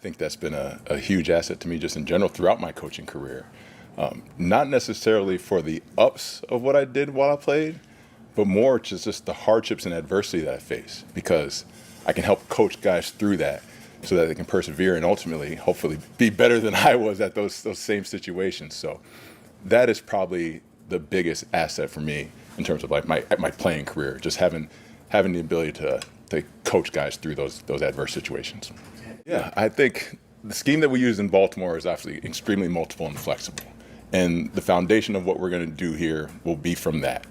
think that's been a huge asset to me just in general throughout my coaching career. Not necessarily for the ups of what I did while I played, but more just the hardships and adversity that I face, because I can help coach guys through that so that they can persevere and ultimately, hopefully, be better than I was at those same situations. So that is probably the biggest asset for me in terms of like my playing career, just having the ability to coach guys through those adverse situations. Yeah, I think the scheme that we use in Baltimore is actually extremely multiple and flexible. And the foundation of what we're going to do here will be from that.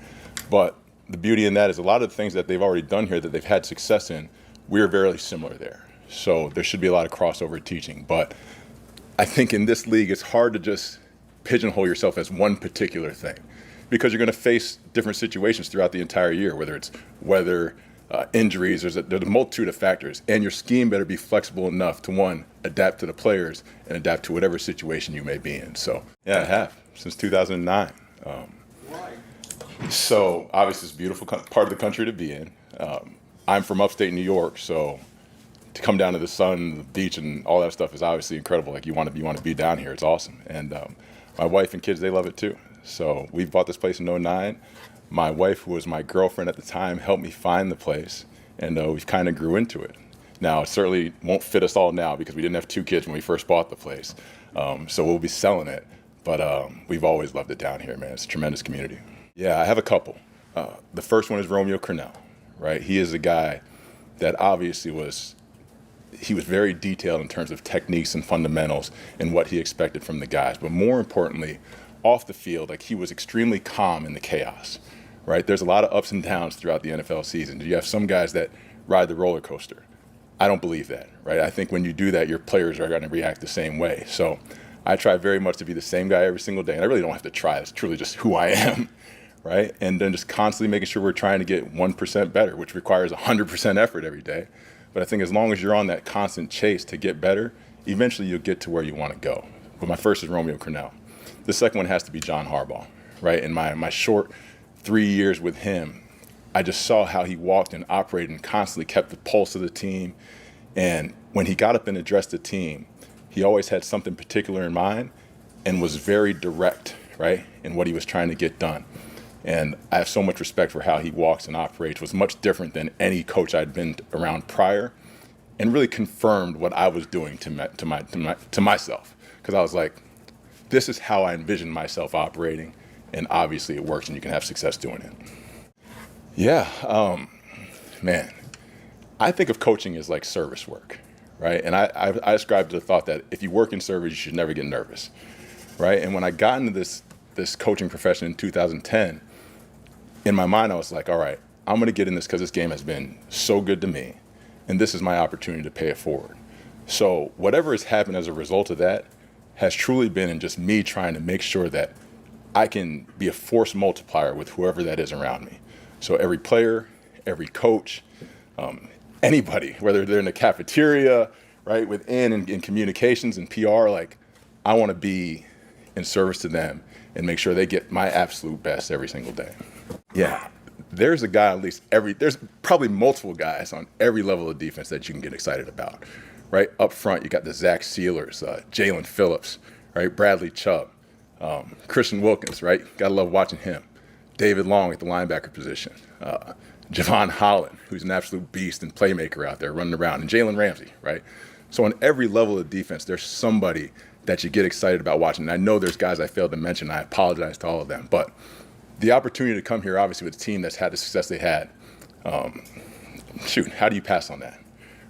But the beauty in that is a lot of the things that they've already done here that they've had success in, we're very similar there. So there should be a lot of crossover teaching. But I think in this league, it's hard to just pigeonhole yourself as one particular thing, because you're going to face different situations throughout the entire year, whether it's weather, injuries, there's a multitude of factors. And your scheme better be flexible enough to, one, adapt to the players and adapt to whatever situation you may be in. So, yeah, I have since 2009. So, obviously, it's a beautiful part of the country to be in. I'm from upstate New York, so to come down to the sun, the beach, and all that stuff is obviously incredible. Like, you want to be down here. It's awesome. And my wife and kids, they love it too. So we bought this place in '09. My wife, who was my girlfriend at the time, helped me find the place, and we've kind of grew into it. Now, it certainly won't fit us all now because we didn't have 2 kids when we first bought the place. So we'll be selling it. But we've always loved it down here, man. It's a tremendous community. Yeah, I have a couple. The first one is Romeo Crennel, right? He is a guy that obviously was very detailed in terms of techniques and fundamentals and what he expected from the guys. But more importantly, off the field, like, he was extremely calm in the chaos, right? There's a lot of ups and downs throughout the NFL season. You have some guys that ride the roller coaster. I don't believe that, right? I think when you do that, your players are going to react the same way. So I try very much to be the same guy every single day. And I really don't have to try. It's truly just who I am, right? And then just constantly making sure we're trying to get 1% better, which requires 100% effort every day. But I think as long as you're on that constant chase to get better, eventually you'll get to where you want to go. But my first is Romeo Crennel. The second one has to be John Harbaugh, right? In my short 3 years with him, I just saw how he walked and operated and constantly kept the pulse of the team. And when he got up and addressed the team, he always had something particular in mind and was very direct, right, in what he was trying to get done. And I have so much respect for how he walks and operates. It was much different than any coach I'd been around prior, and really confirmed what I was doing to myself. Because I was like, this is how I envision myself operating, and obviously it works and you can have success doing it. Yeah, man, I think of coaching as like service work, right? And I ascribe to the thought that if you work in service, you should never get nervous, right? And when I got into this coaching profession in 2010, in my mind I was like, all right, I'm going to get in this because this game has been so good to me, and this is my opportunity to pay it forward. So whatever has happened as a result of that has truly been in just me trying to make sure that I can be a force multiplier with whoever that is around me. So every player, every coach, anybody, whether they're in the cafeteria, right, within in communications and PR, like, I want to be in service to them and make sure they get my absolute best every single day. Yeah, there's a guy there's probably multiple guys on every level of defense that you can get excited about. Right up front, you got the Zach Sealers, Jalen Phillips, right? Bradley Chubb, Christian Wilkins, right? Gotta love watching him. David Long at the linebacker position, Javon Holland, who's an absolute beast and playmaker out there running around, and Jalen Ramsey, right? So on every level of defense, there's somebody that you get excited about watching. And I know there's guys I failed to mention. I apologize to all of them, but the opportunity to come here, obviously, with a team that's had the success they had, how do you pass on that,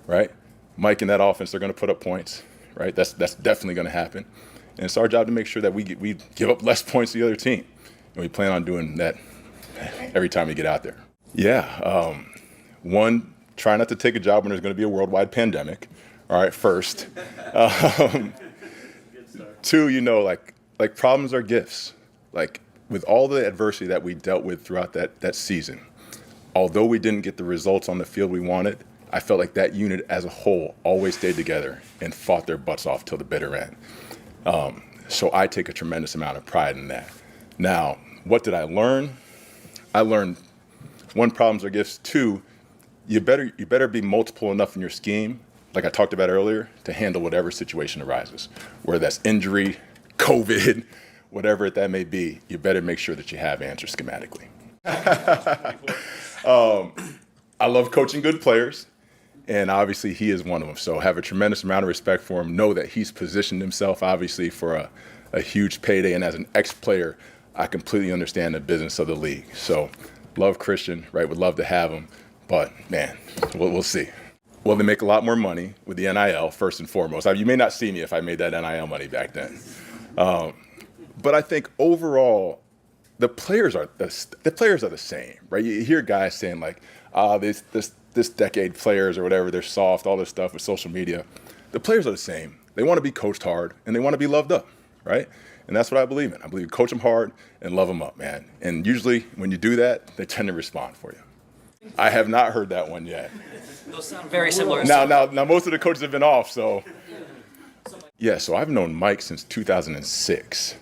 right? Mike and that offense, they're going to put up points, right? That's definitely going to happen. And it's our job to make sure that we give up less points to the other team. And we plan on doing that every time we get out there. Yeah. One, try not to take a job when there's going to be a worldwide pandemic. All right, first. Two, like problems are gifts. Like, with all the adversity that we dealt with throughout that season, although we didn't get the results on the field we wanted, I felt like that unit as a whole always stayed together and fought their butts off till the bitter end. So I take a tremendous amount of pride in that. Now, what did I learn? I learned, one, problems are gifts. Two, you better be multiple enough in your scheme like I talked about earlier, to handle whatever situation arises, whether that's injury, COVID, whatever that may be. You better make sure that you have answers schematically. I love coaching good players, and obviously he is one of them. So have a tremendous amount of respect for him. Know that he's positioned himself, obviously, for a huge payday. And as an ex-player, I completely understand the business of the league. So love Christian, right? Would love to have him. But, man, we'll see. Well, they make a lot more money with the NIL, first and foremost. You may not see me if I made that NIL money back then. But I think overall, the players are the same, right? You hear guys saying like, this decade players or whatever, they're soft, all this stuff with social media. The players are the same. They want to be coached hard and they want to be loved up, right? And that's what I believe in. I believe coach them hard and love them up, man. And usually when you do that, they tend to respond for you. I have not heard that one yet. Those sound very similar. Now, most of the coaches have been off, so. Yeah, so I've known Mike since 2006.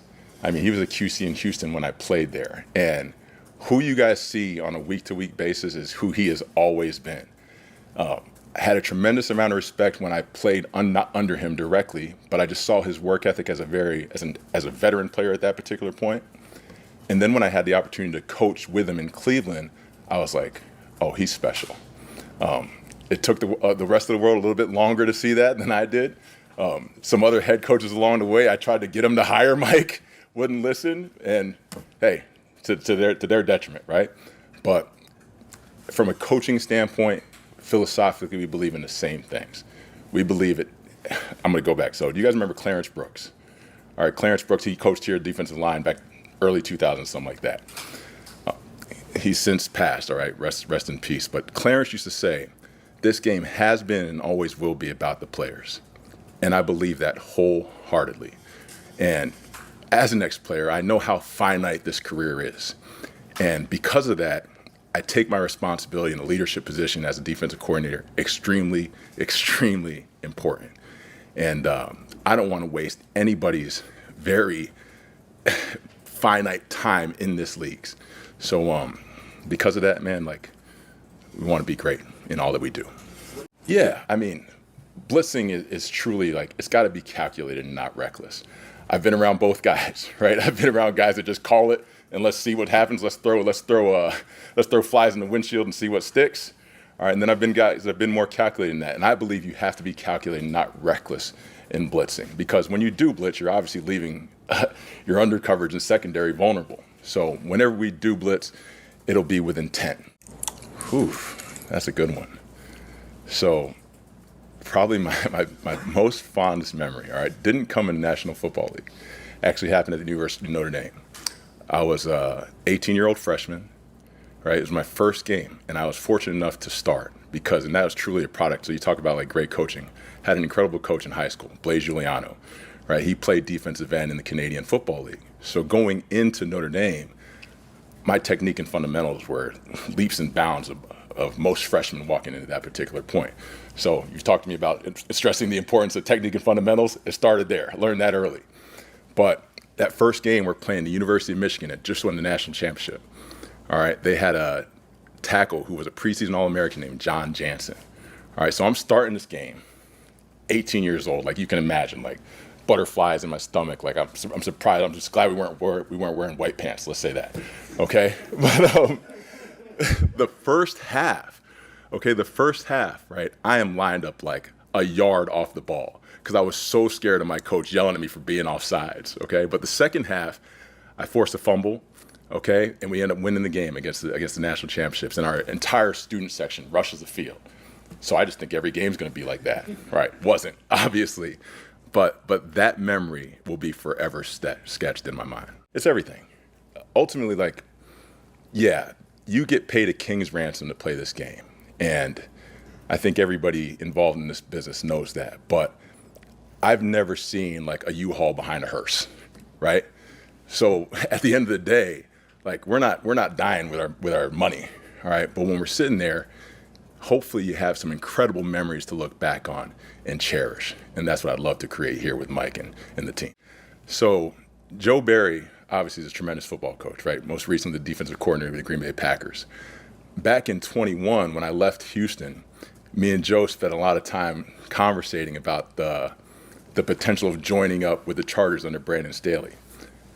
I mean, he was a QC in Houston when I played there. And who you guys see on a week-to-week basis is who he has always been. I had a tremendous amount of respect when I played not under him directly, but I just saw his work ethic as a veteran player at that particular point. And then when I had the opportunity to coach with him in Cleveland, I was like, oh, he's special. It took the rest of the world a little bit longer to see that than I did. Some other head coaches along the way, I tried to get them to hire Mike, wouldn't listen, and hey, to their detriment, right? But from a coaching standpoint, philosophically, we believe in the same things. We believe it. I'm going to go back. So do you guys remember Clarence Brooks? All right, Clarence Brooks, he coached here defensive line back early 2000s, something like that. He's since passed, all right, rest in peace. But Clarence used to say, this game has been and always will be about the players. And I believe that wholeheartedly. And as an ex-player, I know how finite this career is. And because of that, I take my responsibility in a leadership position as a defensive coordinator extremely, extremely important. And I don't want to waste anybody's very finite time in this league. So because of that, man, like, we want to be great in all that we do. Yeah, I mean, blitzing is truly like, it's got to be calculated and not reckless. I've been around both guys, right? I've been around guys that just call it and let's see what happens. Let's throw flies in the windshield and see what sticks. All right, and then I've been guys that have been more calculated in that. And I believe you have to be calculated, not reckless in blitzing, because when you do blitz, you're obviously leaving your under coverage and secondary vulnerable. So whenever we do blitz, it'll be with intent. Whew, that's a good one. So probably my most fondest memory, all right, didn't come in the National Football League. Actually happened at the University of Notre Dame. I was a 18-year-old freshman, right? It was my first game, and I was fortunate enough to start and that was truly a product. So you talk about like great coaching. Had an incredible coach in high school, Blaise Giuliano, right? He played defensive end in the Canadian Football League. So going into Notre Dame, my technique and fundamentals were leaps and bounds of most freshmen walking into that particular point. So you've talked to me about stressing the importance of technique and fundamentals. It started there. I learned that early. But that first game, we're playing the University of Michigan. It just won the national championship. All right, they had a tackle who was a preseason All-American named John Jansen. All right, so I'm starting this game, 18 years old, like you can imagine, like butterflies in my stomach. Like I'm surprised. I'm just glad we weren't wearing white pants. Let's say that, okay? But the first half, right? I am lined up like a yard off the ball because I was so scared of my coach yelling at me for being offsides, okay? But the second half, I forced a fumble, okay? And we end up winning the game against the national championships, and our entire student section rushes the field. So I just think every game's going to be like that, right? Wasn't, obviously. But that memory will be forever sketched in my mind. It's everything. Ultimately, like, yeah, you get paid a king's ransom to play this game. And I think everybody involved in this business knows that. But I've never seen like a U-Haul behind a hearse, right? So at the end of the day, like we're not dying with our money, all right? But when we're sitting there, hopefully you have some incredible memories to look back on and cherish. And that's what I'd love to create here with Mike and the team. So Joe Barry obviously is a tremendous football coach, right? Most recently the defensive coordinator of the Green Bay Packers. Back in 21, when I left Houston, me and Joe spent a lot of time conversating about the potential of joining up with the Chargers under Brandon Staley.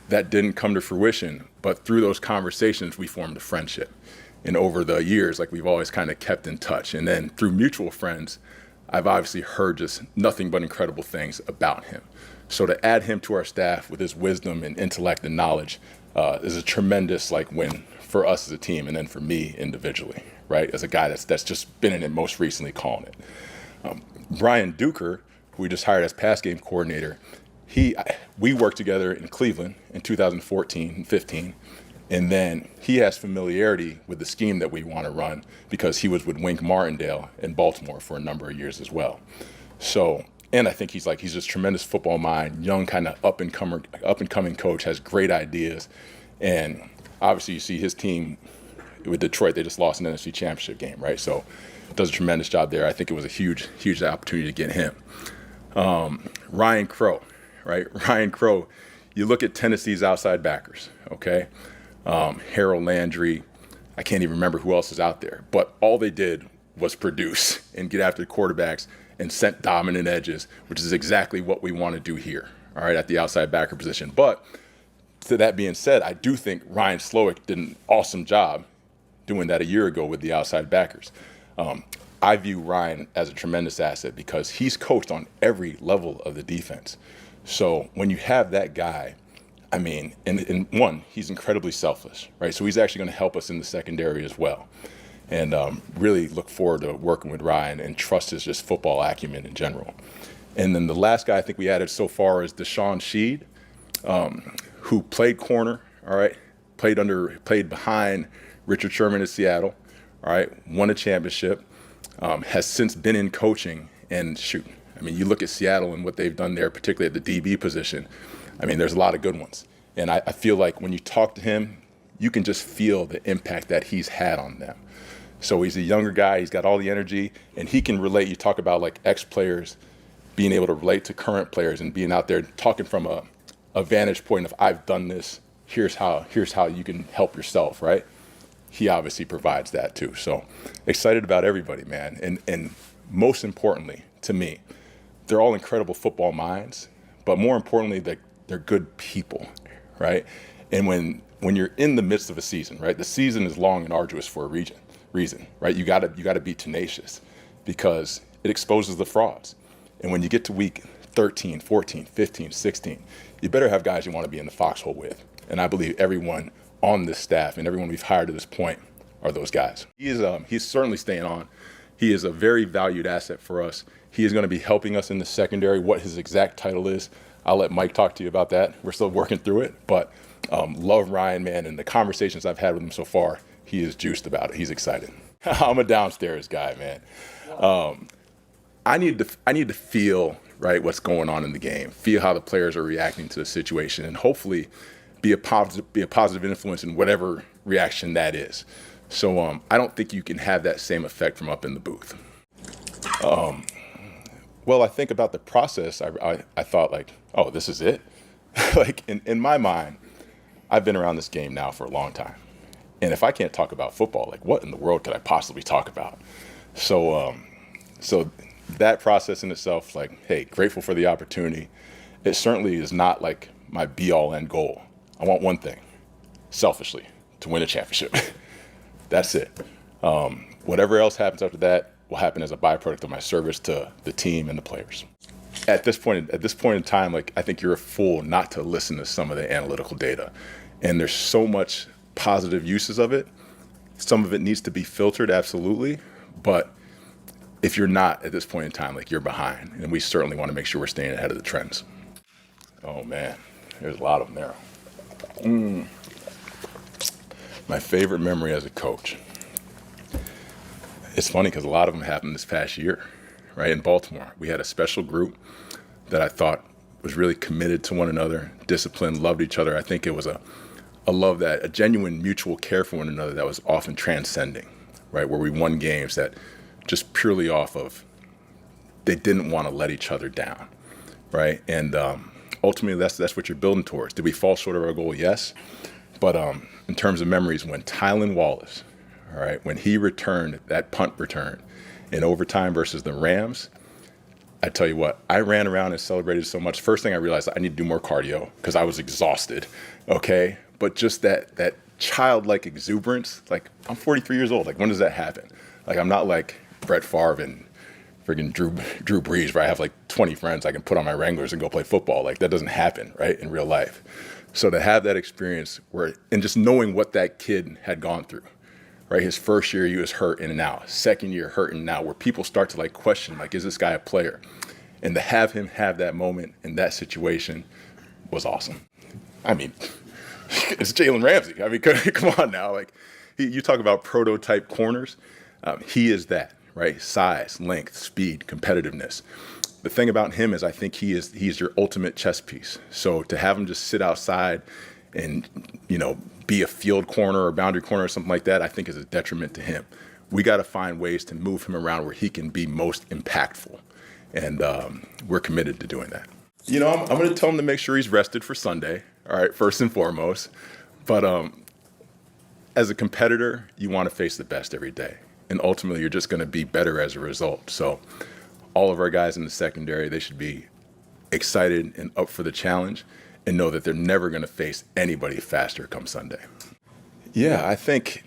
That didn't come to fruition, but through those conversations, we formed a friendship. And over the years, like, we've always kind of kept in touch. And then through mutual friends, I've obviously heard just nothing but incredible things about him. So to add him to our staff with his wisdom and intellect and knowledge is a tremendous win for us as a team, and then for me individually, right? As a guy that's just been in it most recently calling it. Brian Duker, who we just hired as pass game coordinator, we worked together in Cleveland in 2014 and 15. And then he has familiarity with the scheme that we want to run because he was with Wink Martindale in Baltimore for a number of years as well. So, and I think he's just tremendous football mind, young kind of up and coming coach, has great ideas. And obviously you see his team with Detroit, they just lost an NFC Championship game, right? So does a tremendous job there. I think it was a huge opportunity to get him. Ryan Crow, right? Ryan Crow, you look at Tennessee's outside backers, okay? Harold Landry, I can't even remember who else is out there, but all they did was produce and get after the quarterbacks and set dominant edges, which is exactly what we want to do here, all right, at the outside backer position. But to that being said, I do think Ryan Slowick did an awesome job doing that a year ago with the outside backers. I view Ryan as a tremendous asset because he's coached on every level of the defense. So when you have that guy, I mean, and one, he's incredibly selfless, right? So he's actually going to help us in the secondary as well. And really look forward to working with Ryan and trust his just football acumen in general. And then the last guy I think we added so far is Deshaun Sheed, who played corner, all right, played behind Richard Sherman in Seattle, all right, won a championship, has since been in coaching. And shoot, I mean, you look at Seattle and what they've done there, particularly at the DB position. I mean, there's a lot of good ones. And I feel like when you talk to him, you can just feel the impact that he's had on them. So he's a younger guy, he's got all the energy, and he can relate. You talk about ex-players being able to relate to current players and being out there talking from a vantage point of, I've done this, here's how you can help yourself, right? He obviously provides that too. So excited about everybody, man. And most importantly, to me, they're all incredible football minds, but more importantly, they're good people, right? And when you're in the midst of a season, right? The season is long and arduous for a reason, right? You gotta be tenacious because it exposes the frauds. And when you get to week 13, 14, 15, 16, you better have guys you want to be in the foxhole with. And I believe everyone on this staff and everyone we've hired to this point are those guys. He's certainly staying on. He is a very valued asset for us. He is going to be helping us in the secondary. What his exact title is, I'll let Mike talk to you about that. We're still working through it, but love Ryan, man, and the conversations I've had with him so far, he is juiced about it. He's excited. I'm a downstairs guy, man. I need to feel, right, what's going on in the game, feel how the players are reacting to the situation, and hopefully be a positive influence in whatever reaction that is. So I don't think you can have that same effect from up in the booth. Well, I think about the process. I thought oh, this is it. In my mind, I've been around this game now for a long time. And if I can't talk about football, what in the world could I possibly talk about? So that process in itself, hey, grateful for the opportunity. It certainly is not my be-all end goal. I want one thing, selfishly, to win a championship. That's it. Whatever else happens after that will happen as a byproduct of my service to the team and the players. At this point in time, I think you're a fool not to listen to some of the analytical data. And there's so much positive uses of it. Some of it needs to be filtered, absolutely. But if you're not at this point in time, you're behind. And we certainly want to make sure we're staying ahead of the trends. Oh, man, there's a lot of them there. My favorite memory as a coach. It's funny because a lot of them happened this past year, right? In Baltimore, we had a special group that I thought was really committed to one another, disciplined, loved each other. I think it was a genuine mutual care for one another that was often transcending, right? Where we won games that just purely off of they didn't want to let each other down, right? And ultimately, that's what you're building towards. Did we fall short of our goal? Yes. But in terms of memories, when Tylan Wallace, all right, when he returned that punt return in overtime versus the Rams, I tell you what, I ran around and celebrated so much. First thing I realized, I need to do more cardio because I was exhausted, okay? But just that childlike exuberance, like, I'm 43 years old. Like, when does that happen? Like, I'm not like Brett Favre and friggin' Drew Brees, where I have like 20 friends I can put on my Wranglers and go play football. Like, that doesn't happen, right, in real life. So to have that experience and just knowing what that kid had gone through, right? His first year, he was hurt in and out. Second year, hurt in and out, where people start to like question, like, is this guy a player? And to have him have that moment in that situation was awesome. I mean, it's Jalen Ramsey. I mean, come on now. Like, you talk about prototype corners. He is that, right? Size, length, speed, competitiveness. The thing about him is I think he's your ultimate chess piece. So to have him just sit outside and, be a field corner or boundary corner or something like that, I think is a detriment to him. We got to find ways to move him around where he can be most impactful. And we're committed to doing that. I'm going to tell him to make sure he's rested for Sunday, all right, first and foremost. But as a competitor, you want to face the best every day. And ultimately, you're just going to be better as a result. So all of our guys in the secondary, they should be excited and up for the challenge and know that they're never going to face anybody faster come Sunday. Yeah, I think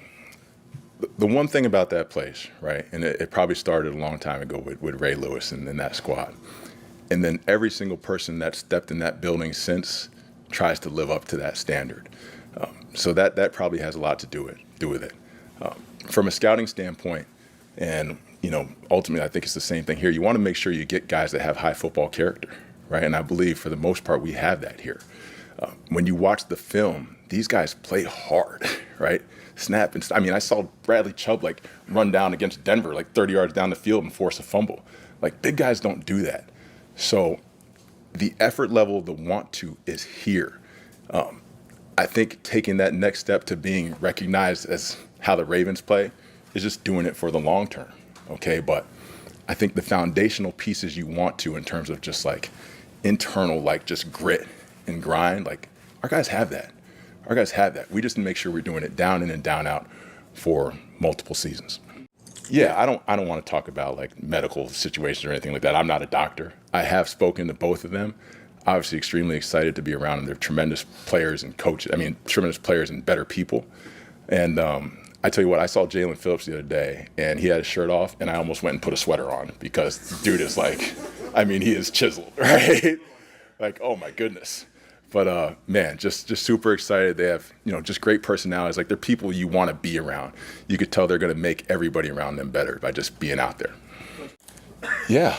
the one thing about that place, right, and it probably started a long time ago with Ray Lewis and that squad. And then every single person that stepped in that building since tries to live up to that standard. So that probably has a lot to do with it. From a scouting standpoint, and ultimately I think it's the same thing here. You want to make sure you get guys that have high football character, right? And I believe for the most part we have that here. When you watch the film, these guys play hard, right? Snap and I saw Bradley Chubb like run down against Denver like 30 yards down the field and force a fumble. Like, big guys don't do that. So the effort level, the want to is here. I think taking that next step to being recognized as how the Ravens play is just doing it for the long term, okay? But I think the foundational pieces you want to in terms of just like internal, like just grit and grind, like our guys have that. Our guys have that. We just need to make sure we're doing it down in and down out for multiple seasons. Yeah, I don't want to talk about like medical situations or anything like that. I'm not a doctor. I have spoken to both of them. Obviously extremely excited to be around them. They're tremendous players and coaches. Tremendous players and better people. And I tell you what, I saw Jalen Phillips the other day, and he had his shirt off, and I almost went and put a sweater on because the dude is like, he is chiseled, right? Like, oh my goodness. But man, just super excited. They have, just great personalities. Like, they're people you want to be around. You could tell they're going to make everybody around them better by just being out there. Yeah,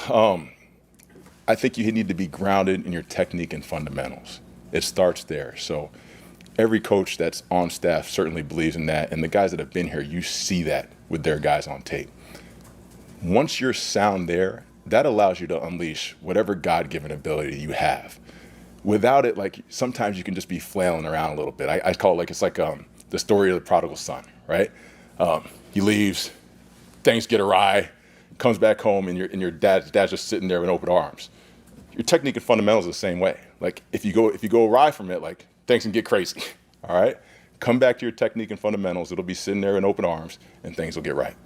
I think you need to be grounded in your technique and fundamentals. It starts there. So every coach that's on staff certainly believes in that. And the guys that have been here, you see that with their guys on tape. Once you're sound there, that allows you to unleash whatever God-given ability you have. Without it, like, sometimes you can just be flailing around a little bit. I call it like, it's like the story of the prodigal son, right? He leaves, things get awry, comes back home, and your dad's just sitting there with open arms. Your technique and fundamentals are the same way. Like, if you go awry from it, like, things can get crazy, all right? Come back to your technique and fundamentals. It'll be sitting there in open arms, and things will get right.